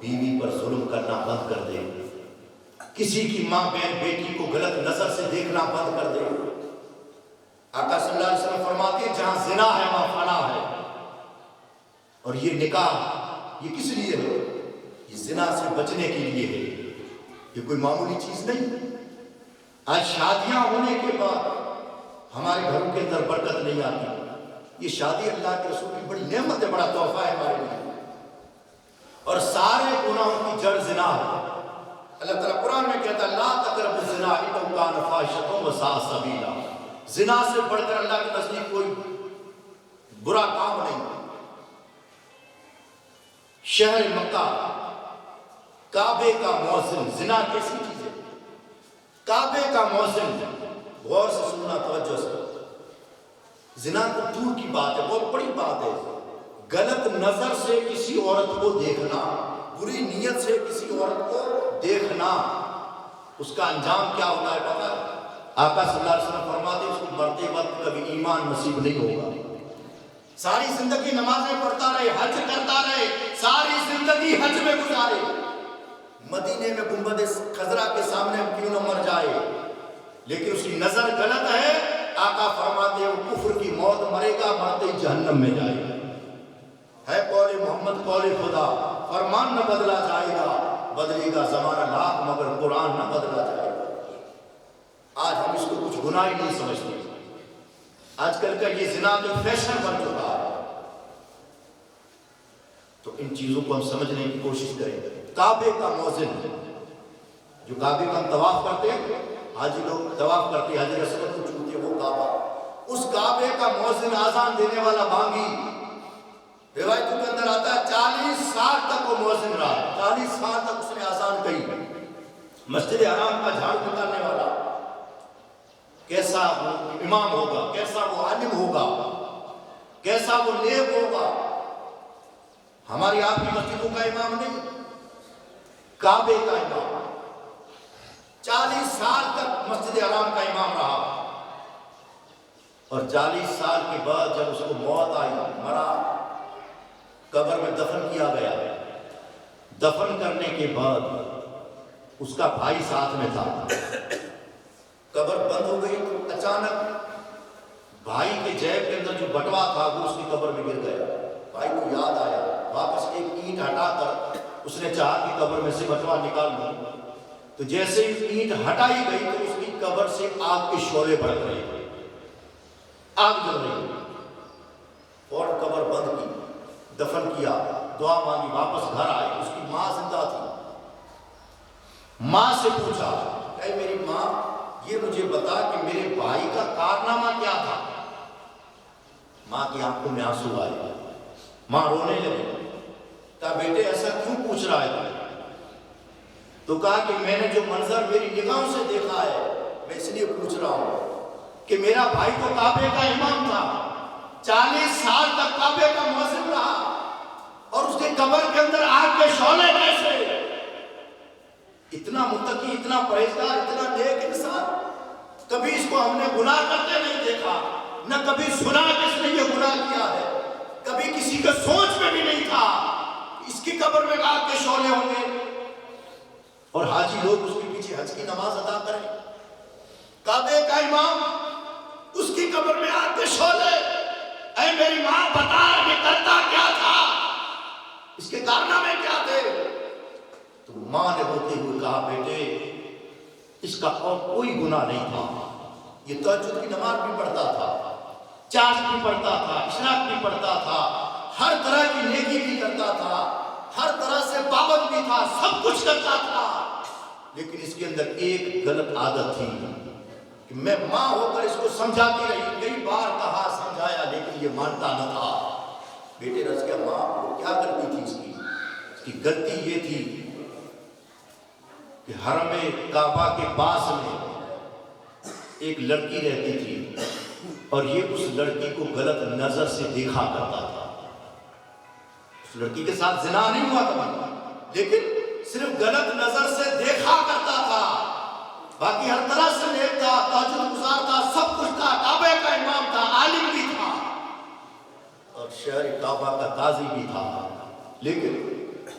بیوی پر ظلم کرنا بند کر دے، کسی کی ماں بہن بیٹی کو غلط نظر سے دیکھنا بند کر دے۔ آقا صلی اللہ علیہ وسلم فرماتے ہیں جہاں زنا ہے وہاں فنا ہے۔ اور یہ نکاح یہ کس لیے ہے؟ یہ زنا سے بچنے کے لیے ہے، یہ کوئی معمولی چیز نہیں۔ آج شادیاں ہونے کے بعد ہمارے گھروں کے اندر برکت نہیں آتی۔ یہ شادی اللہ کے رسول کی بڑی نعمت ہے، بڑا تحفہ ہے ہمارے لیے، اور سارے گناہوں کی جڑ زنا ہے۔ اللہ تعالیٰ قرآن میں کہتا ہے لا تقربوا الزنا انہ کان فاحشۃ وساء سبیلا۔ زنا سے بڑھ کر اللہ کے نزدیک کوئی برا کام نہیں۔ شہر مکہ کعبے کا موسم، زنا کیسی چیز ہے؟ کعبے کا موسم، غور سے سننا توجہ سے۔ زنا تو دور کی بات ہے، بہت بڑی بات ہے۔ غلط نظر سے کسی عورت کو دیکھنا، بری نیت سے کسی عورت کو دیکھنا، اس کا انجام کیا ہوتا ہے پتہ ہے؟ آقا صلی اللہ علیہ وسلم فرماتے ہیں اس کو مرتے وقت کبھی ایمان نصیب نہیں ہوگا۔ ساری زندگی نمازیں پڑھتا رہے، حج کرتا رہے، ساری زندگی حج میں گزارے، مدینے میں گنبد خضرا کے سامنے کیوں نہ مر جائے، لیکن اس کی نظر غلط ہے۔ آقا فرماتے ہیں وہ کفر کی موت مرے گا، مرتے ہی جہنم میں جائے گا۔ ہے قول محمد قول خدا، فرمان نہ بدلا جائے گا، بدلے گا زمانہ لاکھ مگر قرآن نہ بدلا جائے گا۔ آج ہم اس کو کچھ گناہ ہی نہیں سمجھتے۔ آج کل کا یہ زنا تو فیشن بن چکا ہے، تو ان چیزوں کو ہم سمجھنے کی کوشش کریں۔ کعبے کا موزن، جو کعبے کا ہم طواف کرتے ہیں، حاجی لوگ طواف کرتے ہیں، حجر اسود کو چھوتے ہیں، وہ کعبہ، اس کعبے کا موزن آذان دینے والا بانگی، روایتوں کے اندر آتا ہے 40 سال تک وہ موزن رہا، 40 سال تک اس نے آذان کہی۔ مسجد حرام کا جھاڑو نکالنے والا کیسا وہ امام ہوگا، کیسا وہ عالم ہوگا، کیسا وہ نیک ہوگا۔ ہماری آپ کی مسجدوں کا امام نہیں، کعبے کا امام 40 سال تک مسجد حرام کا امام رہا، اور 40 سال کے بعد جب اس کو موت آئی، مرا، قبر میں دفن کیا گیا۔ دفن کرنے کے بعد اس کا بھائی ساتھ میں تھا، قبر بند ہو گئی تو اچانک بھائی کے جیب کے اندر جو بٹوا تھا وہ اس کی قبر میں گر گیا۔ بھائی کو یاد آیا، واپس ایک اینٹ ہٹا کر اس نے چاہا کہ قبر میں سے بٹوا نکال لوں، تو جیسے ہی اینٹ ہٹائی گئی تو اس کی قبر سے آگ کے شعلے بھڑک رہے تھے، آگ جل رہی۔ اور قبر بند کی، دفن کیا، دعا مانگی، واپس گھر آئے۔ اس کی ماں زندہ تھی۔ ماں سے پوچھا اے میری ماں یہ مجھے بتا کہ میرے بھائی کا کارنامہ کیا تھا؟ ماں کی آنکھوں میں آنسو آئے، ماں رونے لگی، کہا بیٹے ایسا کیوں پوچھ رہا ہے؟ تو کہا کہ میں نے جو منظر میری نگاہوں سے دیکھا ہے میں اس لیے پوچھ رہا ہوں کہ میرا بھائی تو کعبے کا امام تھا، 40 سال تک کعبے کا مؤذن رہا، اور اس کے قبر کے اندر آگ کے شعلے کیسے؟ اتنا متقی، اتنا پرہیزگار، اتنا نیک انسان، کبھی اس کو ہم نے گناہ کرتے نہیں دیکھا، نہ کبھی سنا کہ اس نے یہ گناہ کیا ہے، کبھی کسی کے سوچ میں بھی نہیں تھا اس کی قبر میں آگ کے شعلے ہوں گے، اور حاجی لوگ اس کے پیچھے حج کی نماز ادا کریں۔ کعبے کا امام، اس کی قبر میں آگ کے شعلے۔ اے میری ماں بتا یہ کرتا کیا تھا، اس کے کارنامے کیا تھے؟ تو ماں نے ہوتے ہوئے کہا بیٹے اس کا اور کوئی گناہ نہیں تھا، یہ تہجد کی نماز بھی پڑھتا تھا، چاش بھی پڑھتا تھا، اشراق بھی پڑھتا تھا، ہر طرح کی نیکی بھی کرتا تھا، ہر طرح سے پابند بھی تھا، سب کچھ کرتا تھا، لیکن اس کے اندر ایک غلط عادت تھی کہ میں ماں ہو کر اس کو سمجھاتی رہی، کئی بار کہا سمجھایا لیکن یہ مانتا نہ تھا۔ بیٹے رض کیا ماں وہ کیا کرتی تھی؟ اس کی غلطی یہ تھی کہ حرم کعبہ کے پاس میں ایک لڑکی رہتی تھی، اور یہ اس لڑکی کو غلط نظر سے دیکھا کرتا تھا۔ اس لڑکی کے ساتھ زنا نہیں ہوا کبھی، لیکن صرف غلط نظر سے دیکھا کرتا تھا، باقی ہر طرح سے نیک تھا، تہجد گزار تھا، سب کچھ تھا، کعبے کا امام تھا، عالم بھی تھا، اور شہر کعبہ کا قاضی بھی تھا، لیکن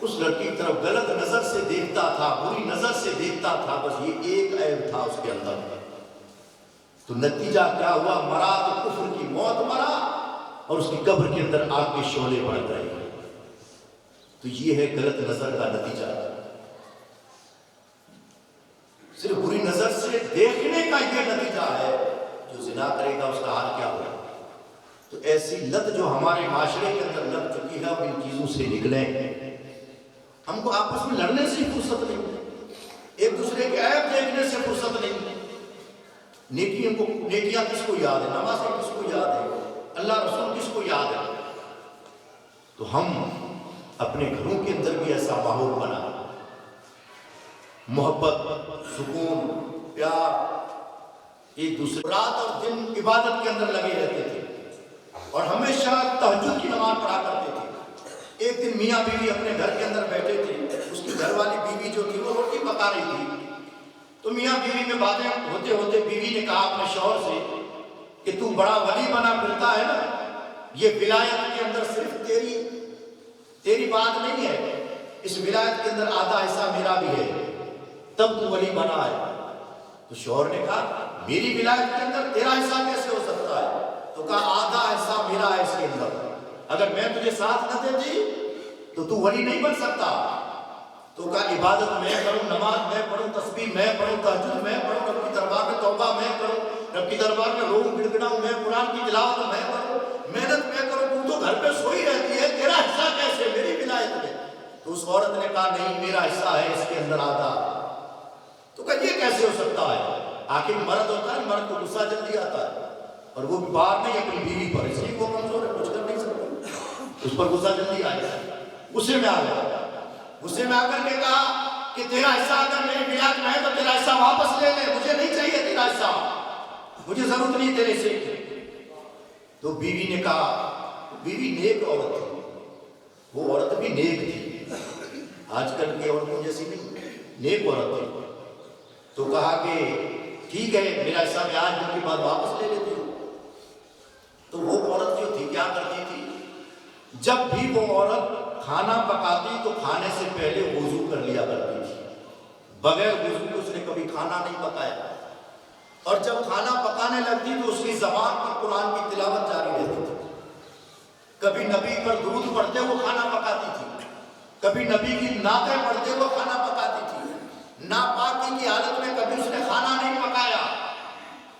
اس لڑکی کی طرف غلط نظر سے دیکھتا تھا، بری نظر سے دیکھتا تھا، بس یہ ایک عیب تھا اس کے اندر۔ تو نتیجہ کیا ہوا؟ مرا تو کفر کی موت مرا، اور اس کی قبر کے اندر آگ کے شعلے بڑھ گئے۔ تو یہ ہے غلط نظر کا نتیجہ۔ صرف بری نظر سے دیکھنے کا یہ نتیجہ ہے، جو زنا کرے گا اس کا حال کیا ہوگا۔ تو ایسی لت جو ہمارے معاشرے کے اندر لگ چکی ہے، ان چیزوں سے نکلیں۔ ہم کو آپس میں لڑنے سے فرصت نہیں، ایک دوسرے کے عیب دیکھنے سے فرصت نہیں۔ نیکیاں کس کو یاد ہے؟ نمازیں کس کو یاد ہے؟ اللہ رسول کس کو یاد ہے؟ تو ہم اپنے گھروں کے اندر بھی ایسا ماحول بنا، محبت، سکون، پیار، ایک دوسرے، رات اور دن عبادت کے اندر لگے رہتے تھے اور ہمیشہ تہجد کی نماز پڑھا کرتے تھے۔ ایک دن میاں بیوی اپنے گھر کے اندر بیٹھے تھے، اس کی گھر والی بیوی جو تھی وہ روٹی پکا رہی تھی۔ تو میاں بیوی میں باتیں ہوتے ہوتے بیوی نے کہا اپنے شوہر سے کہ تو بڑا ولی بنا پھرتا ہے نا، یہ ولایت کے اندر صرف تیری بات نہیں ہے، اس ولایت کے اندر آدھا حصہ میرا بھی ہے، تب تو ولی بنا ہے۔ تو شوہر نے کہا میری ولایت کے اندر تیرا حصہ کیسے ہو سکتا ہے؟ تو کہا آدھا حصہ میرا ہے اس کے اندر، اگر میں تجھے ساتھ نہ دیتی تو ولی نہیں بن سکتا۔ تو کہا عبادت میں کروں، نماز میں پڑھوں، تسبیح میں پڑھوں، تہجد میں پڑھوں، رب کی دربار میں توبہ میں کروں، رب کی دربار میں روؤں گڑگڑاؤں، میں قرآن کی تلاوت میں کروں، محنت میں کروں، تو تو گھر پہ سوئی رہتی ہے، تیرا حصہ کیسے میری ولایت میں؟ تو اس عورت نے کہا نہیں، میرا حصہ ہے اس کے اندر آدھا۔ تو کہا یہ کیسے ہو سکتا ہے؟ آخر مرد ہوتا ہے، مرد کو غصہ جلدی آتا ہے، اور وہ بھی باہر نہیں اپنی بیوی پر، اس لیے وہ کمزور ہے، کچھ کر نہیں سکتا، اس پر غصہ جلدی آیا، غصے میں آ گیا۔ غصے میں آ کر کے کہا کہ تیرا حصہ اگر میری ولایت میں ہے تو تیرا حصہ واپس لے لے، مجھے نہیں چاہیے تیرا حصہ، مجھے ضرورت نہیں تیرے سے۔ تو بیوی نے کہا، بیوی نیک عورت تھی، وہ عورت بھی نیک تھی، آج کل کی عورتوں جیسی نہیں، نیک عورت تھی۔ تو کہا کہ ٹھیک ہے، میرا حصہ میں آج دن کے بعد واپس لے لیتی ہوں۔ تو وہ عورت جو تھی کیا کرتی تھی؟ جب بھی وہ عورت کھانا پکاتی تو کھانے سے پہلے وضو کر لیا کرتی تھی، بغیر وضو کے اس نے کبھی کھانا نہیں پکایا، اور جب کھانا پکانے لگتی تو اس کی زبان پر قرآن کی تلاوت جاری رہتی تھی، کبھی نبی پر درود پڑھتے وہ کھانا پکاتی تھی، کبھی نبی کی نعتیں پڑھتے وہ کھانا پکاتی تھی، ناپاکی کی حالت میں کبھی اس نے کھانا نہیں پکایا۔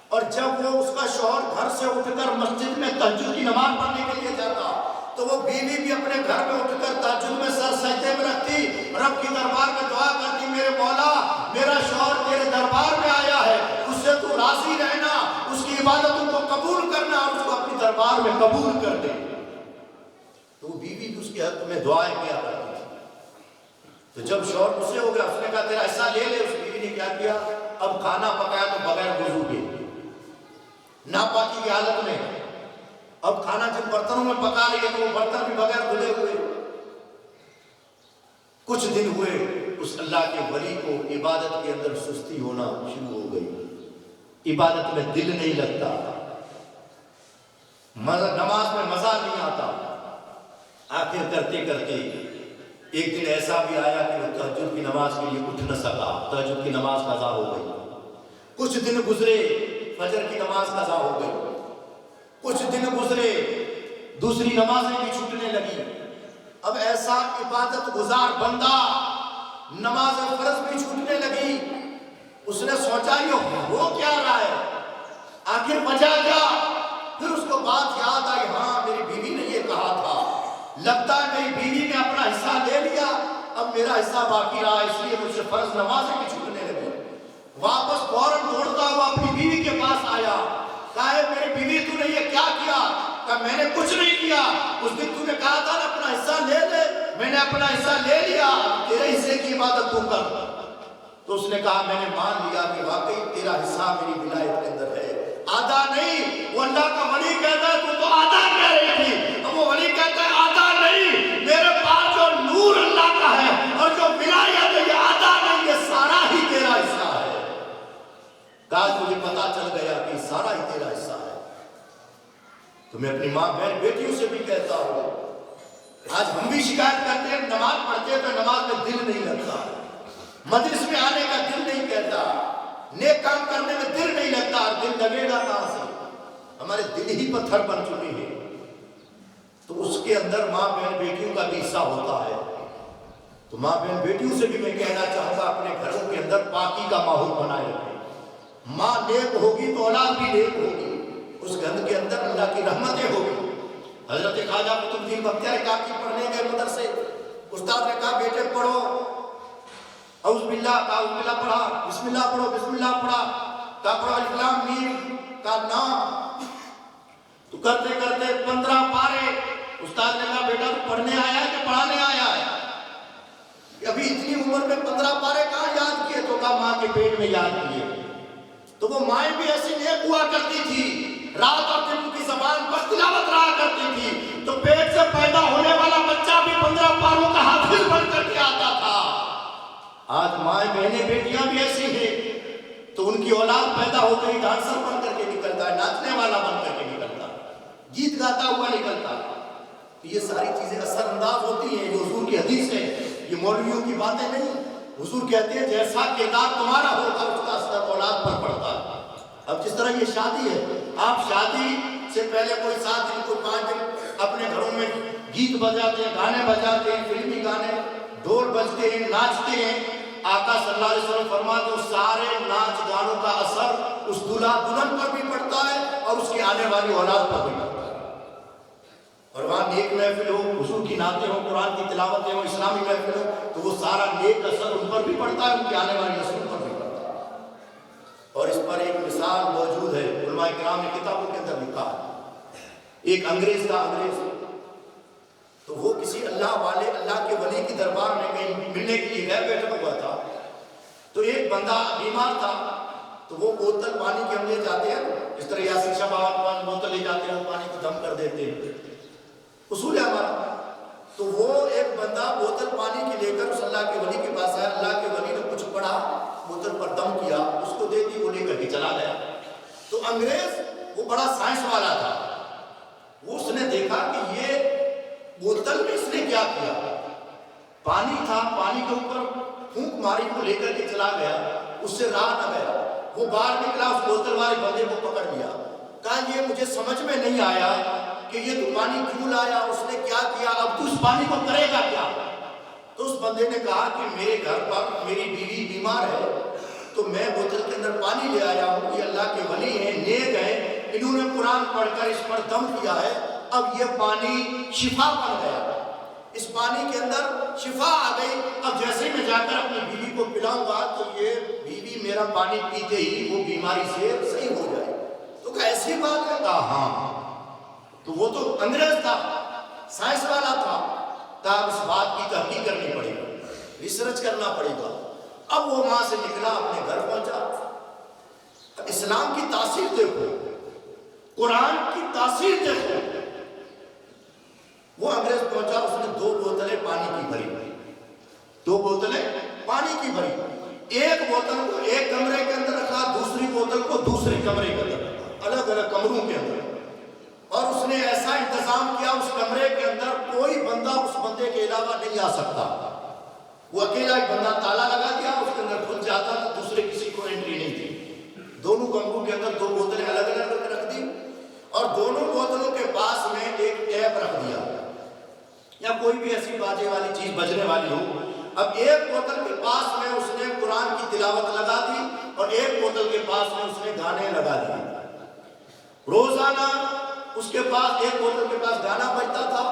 اور جب وہ اس کا شوہر گھر سے اٹھ کر مسجد میں تہجد کی نماز پڑھنے کے لیے جاتا تو وہ بیوی بھی اپنے گھر میں اٹھ کر تہجد میں سر سجدے میں رکھتی، رب کی دربار میں دعا کرتی، میرے مولا میرا شوہر تیرے دربار میں آیا ہے، اس سے تو راضی رہنا، اس کی عبادتوں کو قبول کرنا، اور اس کو اپنی دربار میں قبول کر دے۔ تو وہ بیوی بھی اس کے حق میں دعائیں کیا کرتی تھی۔ تو جب شوہر غصے ہو گیا، اس نے کہا تیرا حصہ لے لے، اس بیوی نے کیا کیا؟ اب کھانا پکایا تو بغیر وضو کے، ناپاکی کی حالت میں، اب کھانا جن برتنوں میں پکا رہی ہے تو وہ برتن بھی بغیر دھلے ہوئے۔ کچھ دن ہوئے، اس اللہ کے ولی کو عبادت کے اندر سستی ہونا شروع ہو گئی، عبادت میں دل نہیں لگتا، نماز میں مزہ نہیں آتا۔ آخر کرتے کرتے ایک دن ایسا بھی آیا کہ وہ تہجد کی نماز کے لیے اٹھ نہ سکا، تہجد کی نماز قضا ہو گئی۔ کچھ دن گزرے، فجر کی نماز قضا ہو گئی۔ کچھ دن گزرے، دوسری نمازیں بھی چھوٹنے لگی۔ اب ایسا عبادت گزار بندہ، نماز فرض بھی چھوٹنے لگی۔ اس نے سوچا یہ ہو کیا رہا ہے، آخر وجہ کیا؟ پھر اس کو بات یاد آئی، ہاں میری بیوی نے یہ کہا تھا، لگتا ہے میری بیوی نے اپنا حصہ لے لیا، اب میرا حصہ باقی رہا، اس لیے مجھ سے فرض نمازیں بھی چھوٹنے لگی۔ واپس فوراً دوڑتا ہوا اپنی بیوی کے پاس آیا، کہا میری بیوی تو نے یہ کیا کیا؟ کہا میں نے کچھ نہیں کیا، اس دن تو نے کہا تھا نا اپنا حصہ لے لے، میں نے اپنا حصہ لے لیا، تیرے حصے کی عبادت تو کر۔ تو اس نے کہا میں نے مان لیا کہ واقعی تیرا حصہ میری ولایت کے اندر ہے، آدھا نہیں۔ وہ اللہ کا ولی کہتا ہے تو آدھا کہہ رہی تھی، اب وہ ولی کہتا ہے آدھا نہیں، میرے پاس جو نور اللہ کا ہے اور جو ولایت ہے یہ آدھا نہیں، یہ سارا ہی تیرا حصہ ہے۔ کاش مجھے پتا چل گیا کہ سارا ہی تیرا حصہ ہے۔ تو میں اپنی ماں بہن بیٹیوں سے بھی کہتا ہوں، آج ہم بھی شکایت کرتے ہیں، نماز پڑھتے ہیں تو نماز میں دل نہیں لگتا، مجلس میں آنے کا دل نہیں کہتا، نیک کام کرنے میں دل نہیں لگتا، اور دل لگے گا کہاں سے؟ ہمارے دل ہی پتھر بن چکے ہیں۔ تو اس کے اندر ماں بہن بیٹیوں کا بھی حصہ ہوتا ہے۔ تو ماں بہن بیٹیوں سے بھی میں کہنا چاہوں گا اپنے گھروں کے اندر پاکی کا ماحول بنائے رکھیں۔ ماں نیک ہوگی تو اولاد بھی نیک ہوگی، اس گھر کے اندر اللہ کی رحمتیں ہوگی۔ حضرت خواجہ قطب الدین بختیار کاکی پڑھنے گئے مدرسے، استاد نے کہا بیٹے پڑھو، اعوذ باللہ، اعوذ باللہ پڑھا، بسم اللہ پڑھو، بسم اللہ پڑھا، کہا پڑھو الف لام میم، کہا نام، تو کرتے کرتے 15 پارے، استاد نے کہا بیٹا تو پڑھنے آیا ہے کہ پڑھانے آیا ہے؟ ابھی اتنی عمر میں 15 پارے کہاں یاد کیے؟ تو کہا ماں کے پیٹ میں یاد کیے۔ تو وہ مائیں بھی ایسی نیک ہوا کرتی تھی، رات اور دن کی زبان پر تلاوت رہا کرتی تھی، تو پیٹ سے پیدا ہونے والا بچہ بھی 15 پاروں کا حافظ بن کر کے آتا تھا۔ آج مائیں بہنیں بیٹیاں بھی ایسی ہیں تو ان کی اولاد پیدا ہو کر ڈانسر بن کر کے نکلتا ہے، ناچنے والا بن کر کے نکلتا ہے، گیت گاتا ہوا نکلتا ہے۔ یہ ساری چیزیں اثر انداز ہوتی ہیں، یہ حضور کی حدیث ہے، یہ مولویوں کی باتیں نہیں۔ حضور کہتے ہیں جیسا کردار تمہارا ہوگا اس کا اثر اولاد پر پڑتا ہے۔ اب جس طرح یہ شادی ہے، آپ شادی سے پہلے کوئی 7 دن کوئی 5 دن اپنے گھروں میں گیت بجاتے ہیں، گانے بجاتے ہیں، فلمی گانے، ڈھول بجتے ہیں، ناچتے ہیں۔ آقا صلی اللہ علیہ وسلم فرماتے ہیں سارے ناچ گانوں کا اثر اس دلہا دلہن پر بھی پڑتا ہے اور اس کی آنے والی اولاد پر بھی پڑتا ہے۔ اور وہاں نیک محفل ہو، حضور کی نعتیں ہو، قرآن کی تلاوتیں ہو، اسلامی محفل ہو، تو وہ سارا نیک اثر ان پر بھی پڑتا ہے، ان کی آنے والی نسلوں پر بھی پڑتا ہے۔ اور اس پر ایک مثال موجود ہے، علماء کرام نے کتابوں کے اندر لکھا ہے۔ ایک انگریز تھا، انگریز تو وہ کسی اللہ والے، اللہ کے ولی کی دربار میں کہیں ملنے کے لیے گئے، بیٹھا ہوا تھا۔ تو ایک بندہ بیمار تھا، تو وہ بوتل پانی کے ہم لے جاتے ہیں، اس طرح یاسر شاہ بابا بوتل لے جاتے ہیں، پانی کو دم کر دیتے ہیں، اصول ہے ہمارا۔ تو وہ ایک بندہ بوتل پانی کی لے کر اس اللہ کے ولی کے پاس آیا، اللہ کے ولی نے کچھ پڑھا، بوتل پر دم کیا، اس کو دے دی، وہ لے کر کے چلا گیا۔ تو انگریز وہ بڑا سائنس والا تھا، وہ اس نے دیکھا کہ یہ بوتل میں اس نے کیا کیا، پانی تھا، پانی کے اوپر پھونک ماری، کو لے کر کے چلا گیا، اس سے راہ نہ گیا۔ وہ باہر نکلا، اس بوتل والے بندے کو پکڑ لیا، کہا یہ مجھے سمجھ میں نہیں آیا کہ یہ تو پانی کیوں لایا، اس نے کیا کیا، اب تو اس پانی کو کرے گا کیا؟ تو اس بندے نے کہا کہ میرے گھر پر میری بیوی بیمار ہے، تو میں بوتل کے اندر پانی لے آیا ہوں، یہ اللہ کے ولی ہیں، نیک ہیں، انہوں نے قرآن پڑھ کر اس پر دم کیا ہے، اب یہ پانی شفا بن گیا، اس پانی کے اندر شفا آ گئی، اب جیسے میں جا کر اپنی بیوی کو پلاؤں گا تو یہ بیوی میرا پانی پیتے ہی وہ بیماری سے صحیح ہو جائے۔ تو کہا ایسی بات ہے؟ کہا ہاں۔ تو وہ تو انگریز تھا، سائنس والا تھا، اب اس بات کی تحقیق کرنی پڑے گی، ریسرچ کرنا پڑے گا۔ اب وہ وہاں سے نکلا، اپنے گھر پہنچا۔ اسلام کی تاثیر دیکھو، قرآن کی تاثیر دیکھو۔ وہ انگریز پہنچا، اس نے 2 بوتلیں پانی کی بھری، 2 بوتلیں پانی کی بھری، ایک بوتل کو ایک کمرے کے اندر رکھا، دوسری بوتل کو دوسرے کمرے کے اندر رکھا، الگ الگ کمروں کے اندر، اور اس نے ایسا انتظام کیا اس کمرے کے اندر کوئی بندہ اس بندے کے علاوہ نہیں آ سکتا، وہ اکیلا ایک بندہ تالا لگا دیا، اس کے اندر کھل جاتا تھا، دوسرے کسی کو انٹری نہیں تھی۔ دونوں کمروں کے اندر 2 بوتلیں الگ الگ رکھ دی، اور دونوں بوتلوں کے پاس میں ایک ٹیپ رکھ دیا، یا کوئی بھی ایسی باجے والی چیز بجنے والی ہو۔ اب ایک بوتل کے پاس میں اس نے قرآن کی تلاوت لگا دی، اور ایک بوتل کے پاس میں اس نے گانے لگا دیے۔ روزانہ اس کے پاس ایک بوتل کے پاس گانا بجتا تھا،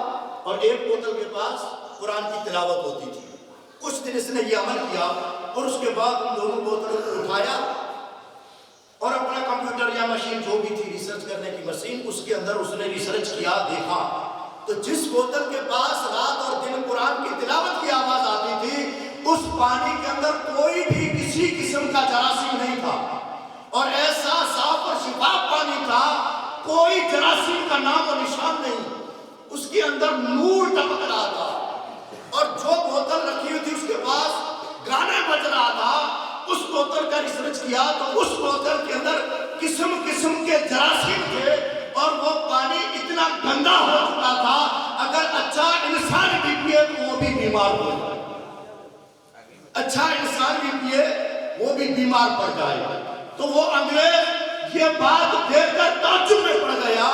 اور ایک بوتل کے پاس قرآن کی تلاوت ہوتی تھی۔ کچھ دن اس نے یہ عمل کیا، اور اس کے بعد ان دونوں بوتلوں کو اٹھایا، اور اپنا کمپیوٹر یا مشین جو بھی تھی ریسرچ کرنے کی مشین، اس کے اندر اس نے ریسرچ کیا، دیکھا تو جس بوتل کے پاس رات اور دن قرآن کی تلاوت کی آواز آتی تھی، اس پانی کے اندر کوئی بھی کسی قسم کا جراثیم نہیں تھا، اور ایسا صاف اور شفاف پانی تھا، کوئی جراثیم کا نام و نشان نہیں، اس کے اندر نور ٹپک رہا تھا۔ اور جو بوتل رکھی ہوئی تھی اس کے پاس گانا بج رہا تھا، اس بوتل کا ریسرچ کیا تو اس بوتل کے اندر قسم قسم کے جراثیم تھے، اور وہ پانی اتنا گندا ہو چکا تھا، اگر اچھا انسان بھی پیے تو وہ بھی بیمار ہو جائے، اچھا انسان بھی پیے وہ بھی بیمار پڑ جائے۔ تو وہ انگریز یہ بات دیکھ کر تعجب میں پڑ گیا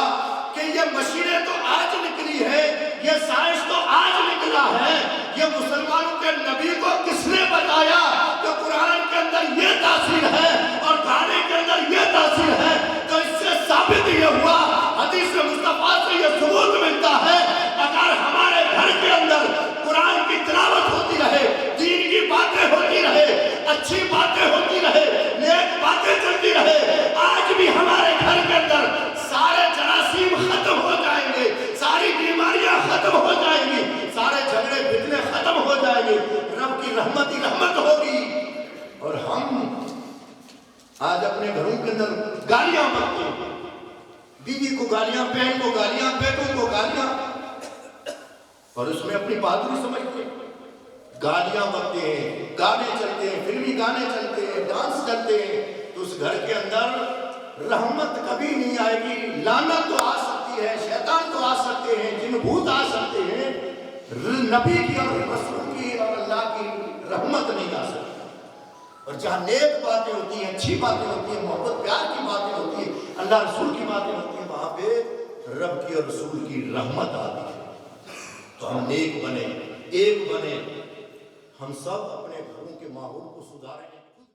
کہ یہ مشینیں تو آج نکلی ہے، یہ سائنس تو آج نکلا ہے، یہ مسلمانوں کے نبی کو کس نے بتایا کہ قرآن کے اندر یہ تاثیر ہے اور گانے کے اندر یہ تاثیر ہے؟ تو اس سے ثابت یہ ہوا، حدیث مصطفیٰ سے یہ ثبوت ملتا ہے، اگر ہمارے گھر کے اندر قرآن کی تلاوت ہوتی رہے، دین کی باتیں ہوتی رہے، اچھی باتیں ہوتی رہے، نیک باتیں چلتی رہے، آج بھی ہمارے گھر کے اندر سارے جراثیم ختم ہو جائیں گے، ساری بیماریاں ختم ہو جائیں گی، سارے جھگڑے فتنے ختم ہو جائیں گے، رب کی رحمت ہی رحمت ہوگی۔ اور ہم آج اپنے گھروں کے اندر گالیاں بکتے ہیں، بیوی کو گالیاں، بہن کو گالیاں، بیٹوں کو گالیاں، اور اس میں اپنی بہادری سمجھتے ہیں، گالیاں بکتے ہیں، گانے چلتے ہیں، فلمی گانے چلتے ہیں، ڈانس کرتے ہیں، تو اس گھر کے اندر رحمت کبھی نہیں آئے گی، لعنت تو آ سکتی ہے، شیطان تو آ سکتے ہیں، جن بھوت آ سکتے ہیں، نبی کی اور رسول کی اور اللہ کی رحمت نہیں آ سکتی۔ اور جہاں نیک باتیں ہوتی ہیں، اچھی باتیں ہوتی ہیں، محبت پیار کی باتیں ہوتی ہیں، اللہ رسول کی باتیں ہوتی ہیں، وہاں پہ رب کی اور رسول کی رحمت آتی ہے۔ تو ہم نیک بنے، ایک بنے، ہم سب اپنے گھروں کے ماحول کو سدھاریں۔